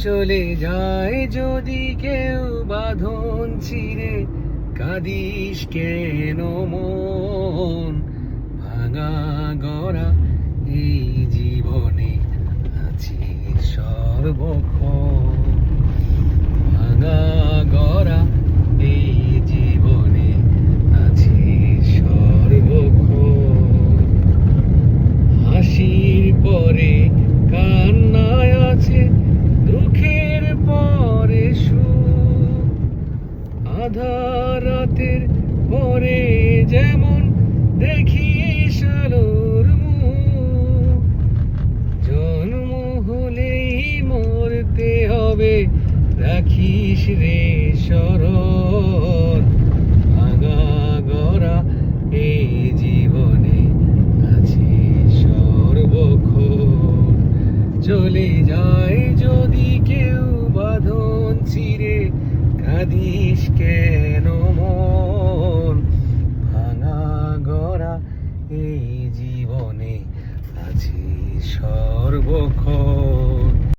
চলে যায় যদি কেউ বাঁধন ছিঁড়ে, কাঁদিস কেন মন? ভাঙা গড়া এই জীবনে আছি সর্বক্ষণ। ভাঙা গড়া এই জীবনে আছি সর্বক্ষণ। হাসির পরে কান্নায় আছে, দুঃখের পরে সুখ। আধার রাতের পরে যেমন দেখিস আলোর মুখ। জন্ম হলেই মরতে হবে, রাখিস রে স্মরণ। ভাঙা গড়া এই জীবনে আছি সর্বক্ষণ। চলে যায় যদি কেউ বাঁধন ছিঁড়ে, কাঁদিস কেন মন? ভাঙা গড়া এই জীবনে আছি সর্বক্ষণ।